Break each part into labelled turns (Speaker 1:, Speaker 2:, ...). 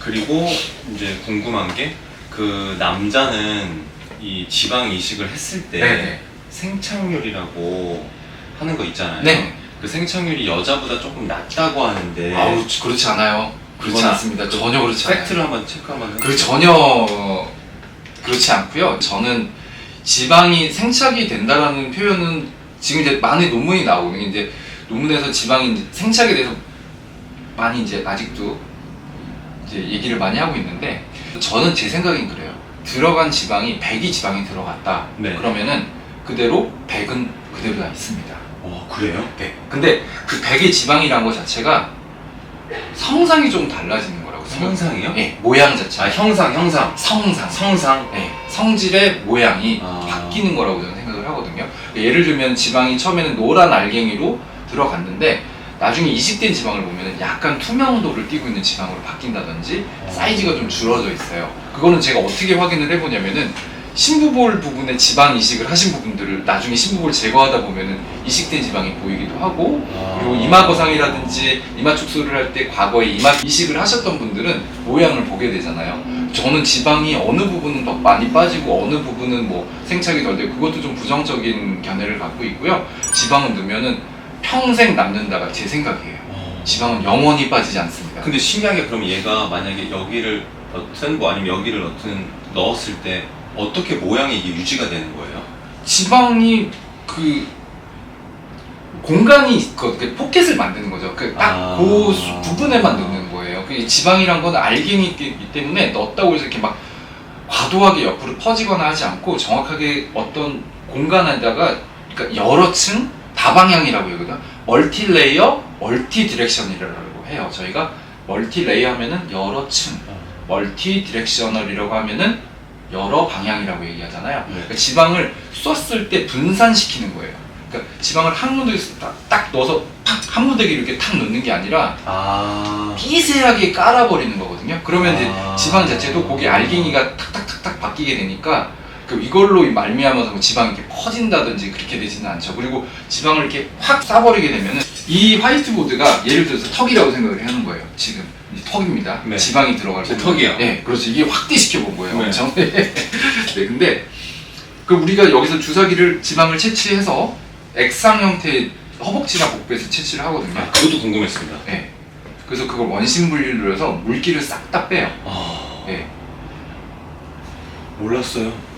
Speaker 1: 그리고 이제 궁금한 게 그 남자는 이 지방 이식을 했을 때
Speaker 2: 네네.
Speaker 1: 생착률이라고 하는 거 있잖아요.
Speaker 2: 네.
Speaker 1: 그 생착률이 여자보다 조금 낮다고 하는데
Speaker 2: 아우, 그렇지 않아요. 그렇지
Speaker 1: 그건
Speaker 2: 않습니다. 전혀 그렇지 않아요.
Speaker 1: 팩트를 한번 체크 한번 해볼게요.
Speaker 2: 그 전혀 그렇지 않고요. 저는 지방이 생착이 된다라는 표현은 지금 이제 많은 논문이 나오고 이제 논문에서 지방이 이제 생착에 대해서 많이 이제 아직도 이제 얘기를 많이 하고 있는데, 저는 제 생각엔 그래요. 들어간 지방이 100이 지방이 들어갔다.
Speaker 1: 네.
Speaker 2: 그러면은 그대로 100은 그대로 다 있습니다.
Speaker 1: 그래요?
Speaker 2: 네. 근데 그 100의 지방이라는 것 자체가 성상이 좀 달라지는 거라고 생각해요.
Speaker 1: 성상이요?
Speaker 2: 네, 모양 자체.
Speaker 1: 아, 형상.
Speaker 2: 성상. 네, 성질의 모양이 바뀌는 거라고 저는 생각을 하거든요. 예를 들면 지방이 처음에는 노란 알갱이로 들어갔는데 나중에 이식된 지방을 보면 약간 투명도를 띠고 있는 지방으로 바뀐다든지 사이즈가 좀 줄어져 있어요. 그거는 제가 어떻게 확인을 해보냐면은 심부볼 부분에 지방 이식을 하신 부분들을 나중에 심부볼 제거하다 보면은 이식된 지방이 보이기도 하고, 그리고 이마 거상이라든지 이마 축소를 할 때 과거에 이마 이식을 하셨던 분들은 모양을 보게 되잖아요. 저는 지방이 어느 부분은 더 많이 빠지고 어느 부분은 뭐 생착이 덜 되고 그것도 좀 부정적인 견해를 갖고 있고요. 지방은 넣으면은 평생 남는다가 제 생각이에요. 지방은 영원히 빠지지 않습니다.
Speaker 1: 근데 신기하게 그럼 얘가 만약에 여기를 넣든 뭐 아니면 여기를 넣었을 때 어떻게 모양이 이게 유지가 되는 거예요?
Speaker 2: 지방이 그 공간이 그 포켓을 만드는 거죠. 그 딱 그 부분에만 넣는 거예요. 그 지방이란 건 알갱이기 때문에 넣었다고 해서 이렇게 막 과도하게 옆으로 퍼지거나 하지 않고 정확하게 어떤 공간에다가, 그러니까 여러 층 다방향이라고 하거든요. 멀티 레이어, 멀티 디렉션이라고 해요. 저희가 멀티 레이어 하면은 여러 층, 멀티 디렉셔널이라고 하면은 여러 방향이라고 얘기하잖아요. 그러니까 지방을 쐈을 때 분산시키는 거예요. 그러니까 지방을 한 무더기에 딱 넣어서 한 무더기 이렇게 탁 넣는 게 아니라 미세하게 깔아버리는 거거든요. 그러면 이제 지방 자체도 거기 알갱이가 탁탁탁탁 바뀌게 되니까 이걸로 말미암아서 지방이 이렇게 퍼진다든지 그렇게 되지는 않죠. 그리고 지방을 이렇게 확 쏴버리게 되면은 이 화이트보드가 예를 들어서 턱이라고 생각을 하는 거예요. 지금 이 턱입니다.
Speaker 1: 네.
Speaker 2: 지방이 들어갈 때
Speaker 1: 턱이요?
Speaker 2: 네, 그렇죠. 이게 확대시켜 본 거예요.
Speaker 1: 네.
Speaker 2: 엄청. 네, 근데 우리가 여기서 주사기를 지방을 채취해서 액상 형태의 허벅지나 복부에서 채취를 하거든요.
Speaker 1: 그것도 궁금했습니다.
Speaker 2: 네. 그래서 그걸 원심 분리를 해서 물기를 싹 다 빼요. 네.
Speaker 1: 몰랐어요.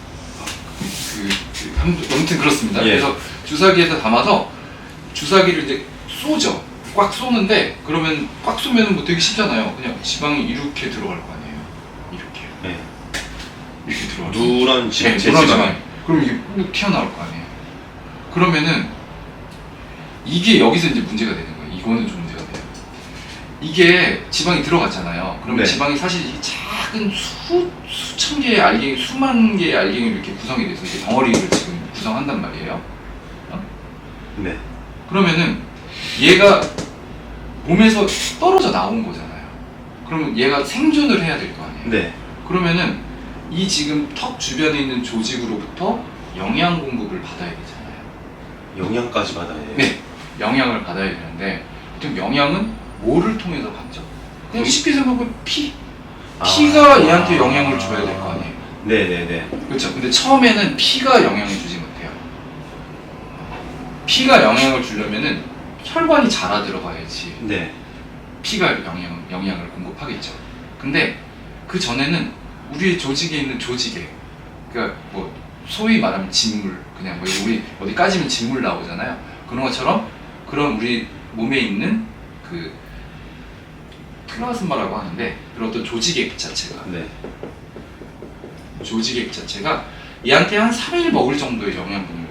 Speaker 2: 아무튼 그렇습니다.
Speaker 1: 예.
Speaker 2: 그래서 주사기에서 담아서 주사기를 이제 쏘죠. 꽉 쏘는데 그러면 꽉 쏘면은 뭐 되게 쉽잖아요. 그냥 지방이 이렇게 들어갈 거 아니에요. 이렇게.
Speaker 1: 네.
Speaker 2: 이렇게 들어갈.
Speaker 1: 누런 지방,
Speaker 2: 네, 누런 지방. 그럼 이게 쭉 튀어나올 거 아니에요. 그러면은 이게 여기서 이제 문제가 되는 거예요. 이거는 좀 문제가 돼요. 이게 지방이 들어갔잖아요. 그러면
Speaker 1: 네.
Speaker 2: 지방이 사실 이 작은 수천 개의 알갱이, 수만 개의 알갱이로 이렇게 구성이 돼서 이제 덩어리를 지금 구성한단 말이에요.
Speaker 1: 네.
Speaker 2: 그러면은 얘가 몸에서 떨어져 나온 거잖아요. 그러면 얘가 생존을 해야 될 거 아니에요.
Speaker 1: 네.
Speaker 2: 그러면은 이 지금 턱 주변에 있는 조직으로부터 영양 공급을 받아야 되잖아요.
Speaker 1: 영양까지 받아야 해요?
Speaker 2: 네, 영양을 받아야 되는데 보통 영양은 뭐를 통해서 받죠? 그냥 쉽게 생각하면 피가 얘한테 영양을 줘야 될 거 아니에요.
Speaker 1: 네네네.
Speaker 2: 그렇죠. 근데 처음에는 피가 영향을 주지 못해요. 피가 영향을 주려면은 혈관이 자라 들어가야지
Speaker 1: 네.
Speaker 2: 피가 영양을 공급하겠죠. 근데 그 전에는 우리의 조직에 있는 조직에, 그러니까 뭐 소위 말하면 진물, 그냥 뭐 우리 어디 까지면 진물 나오잖아요. 그런 것처럼 그런 우리 몸에 있는 그 플라즈마라고 하는데 그런 어떤 조직액 자체가
Speaker 1: 네.
Speaker 2: 조직액 자체가 얘한테 한 3일 먹을 정도의 영양분을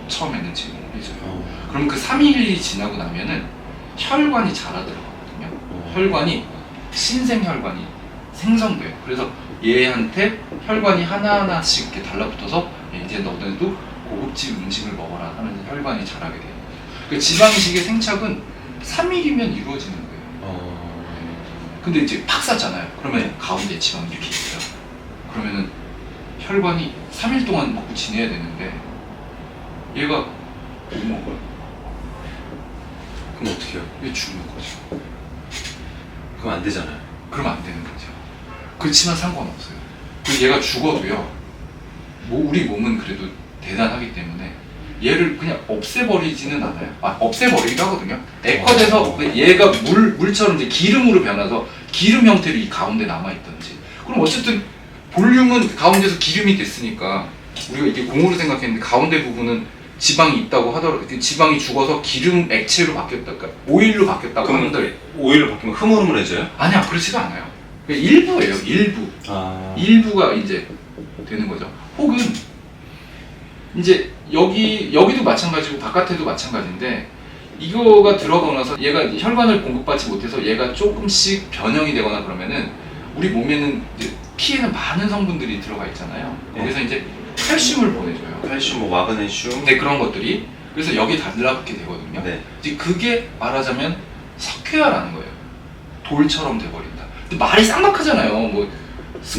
Speaker 2: 처음에는 제공을 해줘요. 그럼 그 3일이 지나고 나면은 혈관이 자라 들어가거든요. 혈관이 신생혈관이 생성돼요. 그래서 얘한테 혈관이 하나하나씩 이렇게 달라붙어서 이제 너네도 고급진 음식을 먹어라 하면서 혈관이 자라게 돼요. 그 지방이식의 생착은 3일이면 이루어지는 거예요. 근데 이제 팍 쌌잖아요. 그러면 가운데 지방이 이렇게 있어요. 그러면은 혈관이 3일 동안 먹고 지내야 되는데 얘가 못 먹어요.
Speaker 1: 그럼 어떻게 해요?
Speaker 2: 얘 죽는 거죠.
Speaker 1: 그럼 안 되잖아요.
Speaker 2: 그러면 안 되는 거죠. 그렇지만 상관없어요. 그리고 얘가 죽어도요. 우리 몸은 그래도 대단하기 때문에 얘를 그냥 없애버리지는 않아요. 없애버리기도 하거든요. 액화돼서 얘가 물처럼 이제 기름으로 변해서 기름 형태로 이 가운데 남아있던지. 그럼 어쨌든 볼륨은 가운데서 기름이 됐으니까 우리가 이게 공으로 생각했는데 가운데 부분은 지방이 있다고 하더라도 지방이 죽어서 기름 액체로 바뀌었다, 그러니까 오일로 바뀌었다고
Speaker 1: 그럼
Speaker 2: 하는데
Speaker 1: 오일로 바뀌면 흐물흐물해져요?
Speaker 2: 아니야, 그렇지가 않아요. 그러니까 일부예요, 일부. 일부가 이제 되는 거죠. 혹은 이제 여기도 마찬가지고 바깥에도 마찬가지인데 이거가 들어가고 나서 얘가 혈관을 공급받지 못해서 얘가 조금씩 변형이 되거나 그러면은 우리 몸에는 이제 피에는 많은 성분들이 들어가 있잖아요. 거기서 이제 칼슘을 보내줘요.
Speaker 1: 칼슘, 뭐 마그네슘.
Speaker 2: 네, 그런 것들이 그래서 여기 달라붙게 되거든요.
Speaker 1: 네.
Speaker 2: 이제 그게 말하자면 석회화라는 거예요. 돌처럼 돼버린다. 근데 말이 쌍박하잖아요. 뭐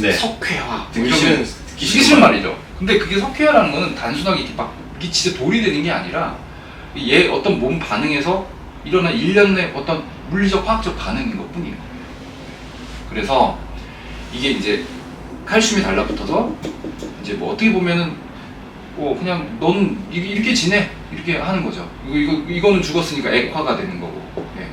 Speaker 1: 네.
Speaker 2: 석회화.
Speaker 1: 듣기
Speaker 2: 이러면
Speaker 1: 듣기
Speaker 2: 듣기 싫은 말이죠. 근데 그게 석회화라는 거는 단순하게 이렇게 막 이게 진짜 돌이 되는 게 아니라 얘 어떤 몸 반응에서 일어난 일련의 어떤 물리적 화학적 반응인 것 뿐이에요. 그래서 이게 이제 칼슘이 달라붙어서 이제 뭐 어떻게 보면은 그냥 넌 이렇게 지내 이렇게 하는 거죠. 이거는 죽었으니까 액화가 되는 거고. 예.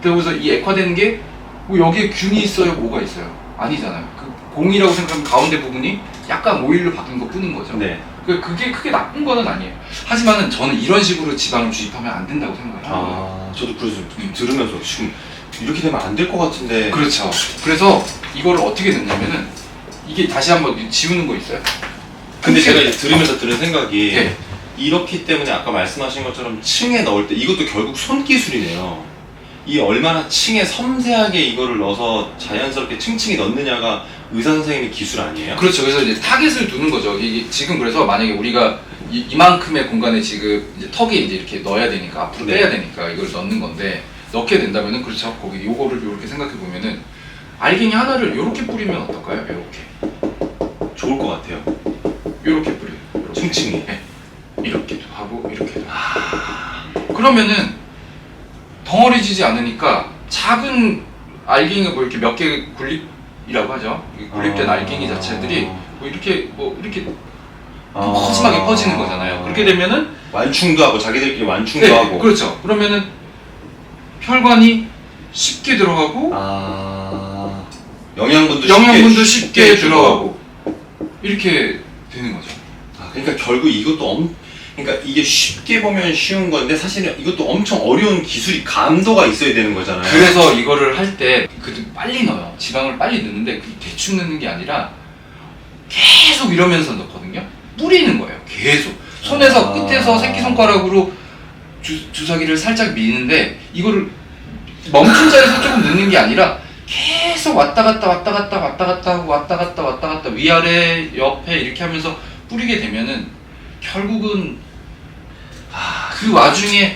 Speaker 2: 그래서 이 액화되는 게 뭐 여기에 균이 있어요, 뭐가 있어요? 아니잖아요. 그 공이라고 생각하면 가운데 부분이 약간 오일로 바뀐 것 뿐인 거죠.
Speaker 1: 네.
Speaker 2: 그게 크게 나쁜 거는 아니에요. 하지만은 저는 이런 식으로 지방을 주입하면 안 된다고 생각을 하고요.
Speaker 1: 저도 그래서 들으면서 지금 이렇게 되면 안 될 것 같은데.
Speaker 2: 그렇죠. 그래서 이거를 어떻게 됐냐면은 이게 다시 한번 지우는 거 있어요.
Speaker 1: 근데 제가 이제 들으면서 드는 생각이
Speaker 2: 네.
Speaker 1: 이렇기 때문에 아까 말씀하신 것처럼 층에 넣을 때 이것도 결국 손기술이네요. 이 얼마나 층에 섬세하게 이거를 넣어서 자연스럽게 층층이 넣느냐가 의사 선생님의 기술 아니에요?
Speaker 2: 그렇죠. 그래서 이제 타겟을 두는 거죠. 이게 지금 그래서 만약에 우리가 이만큼의 공간에 지금 이제 턱이 이제 이렇게 넣어야 되니까 앞으로
Speaker 1: 네.
Speaker 2: 빼야 되니까 이걸 넣는 건데 넣게 된다면은 그렇죠. 거기 요거를 이렇게 생각해 보면은 알갱이 하나를 요렇게 뿌리면 어떨까요? 요렇게.
Speaker 1: 좋을 것 같아요.
Speaker 2: 요렇게 뿌려요. 요렇게.
Speaker 1: 층층이.
Speaker 2: 네. 이렇게도 하고 이렇게도. 그러면은 덩어리지지 않으니까 작은 알갱이가 뭐 이렇게 몇 개 굴립이라고 하죠. 이 굴립된 알갱이 자체들이 뭐 이렇게 푸짐하게 퍼지는 거잖아요. 그렇게 되면은
Speaker 1: 완충도 하고 자기들끼리 완충도
Speaker 2: 네,
Speaker 1: 하고.
Speaker 2: 그렇죠. 그러면은 혈관이 쉽게 들어가고
Speaker 1: 영양분도
Speaker 2: 쉽게 들어가고 이렇게 되는 거죠.
Speaker 1: 그러니까 결국 이것도 그러니까 이게 쉽게 보면 쉬운 건데 사실은 이것도 엄청 어려운 기술이 감도가 있어야 되는 거잖아요.
Speaker 2: 그래서 이거를 할 때 빨리 넣어요. 지방을 빨리 넣는데 대충 넣는 게 아니라 계속 이러면서 넣거든요. 뿌리는 거예요. 계속 손에서 끝에서 새끼손가락으로 주사기를 살짝 미는데 이거를 멈춘 자리에서 조금 넣는 게 아니라 계속 왔다 갔다 하고 위아래 옆에 이렇게 하면서 뿌리게 되면은 결국은 그 와중에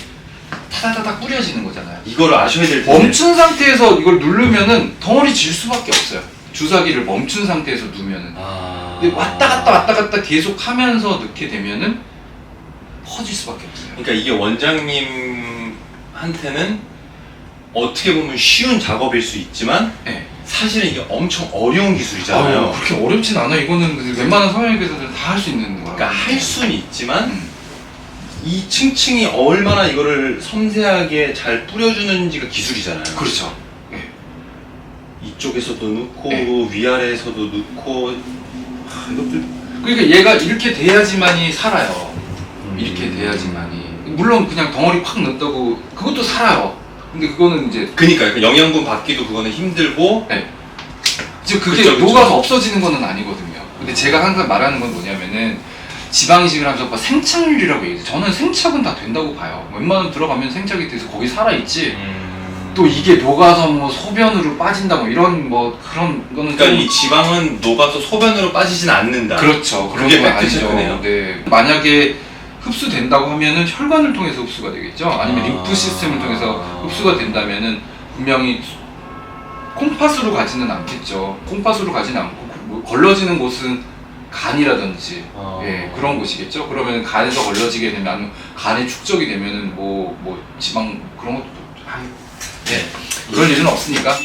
Speaker 2: 타다다닥 뿌려지는 거잖아요.
Speaker 1: 이걸 아셔야 될 텐데.
Speaker 2: 멈춘 상태에서 이걸 누르면은 덩어리 질 수밖에 없어요. 주사기를 멈춘 상태에서 누면은. 근데 왔다 갔다 계속 하면서 넣게 되면은 퍼질 수밖에 없어요.
Speaker 1: 그러니까 이게 원장님한테는 어떻게 보면 쉬운 작업일 수 있지만
Speaker 2: 네.
Speaker 1: 사실은 이게 엄청 어려운 기술이잖아요.
Speaker 2: 그렇게 어렵진 않아요. 이거는 웬만한 성형외과에서는 다 할 수 있는 거라.
Speaker 1: 그러니까 할 수는 있지만 이 층층이 얼마나 이거를 섬세하게 잘 뿌려주는지가 기술이잖아요.
Speaker 2: 그렇죠. 네.
Speaker 1: 이쪽에서도 넣고
Speaker 2: 네.
Speaker 1: 위아래에서도 넣고 이것도
Speaker 2: 그러니까 얘가 이렇게 돼야지만이 살아요. 이렇게 돼야지만이. 물론 그냥 덩어리 팍 넣었다고 그것도 살아요. 근데 그거는 이제
Speaker 1: 그러니까 영양분 받기도 그거는 힘들고.
Speaker 2: 네. 이제 그게
Speaker 1: 그쵸.
Speaker 2: 녹아서 없어지는 거는 아니거든요. 근데 제가 항상 말하는 건 뭐냐면은 지방이식을 하면서 생착률이라고 얘기해요. 저는 생착은 다 된다고 봐요. 웬만하면 들어가면 생착이 돼서 거기 살아있지. 또 이게 녹아서 뭐 소변으로 빠진다 뭐 이런 뭐 그런 거는
Speaker 1: 그러니까 이 지방은 녹아서 소변으로 빠지진 않는다.
Speaker 2: 그렇죠. 그런
Speaker 1: 그게
Speaker 2: 건
Speaker 1: 팩트
Speaker 2: 아니죠.
Speaker 1: 체크네요.
Speaker 2: 네. 만약에 흡수된다고 하면은 혈관을 통해서 흡수가 되겠죠. 아니면 림프 시스템을 통해서 흡수가 된다면은 분명히 콩팥으로 가지는 않겠죠. 콩팥으로 가지는 않고 뭐 걸러지는 곳은 간이라든지 예, 그런 곳이겠죠. 그러면 간에서 걸러지게 되면 아니면 간에 축적이 되면은 뭐 지방 그런 것도 그럴 일은 없으니까.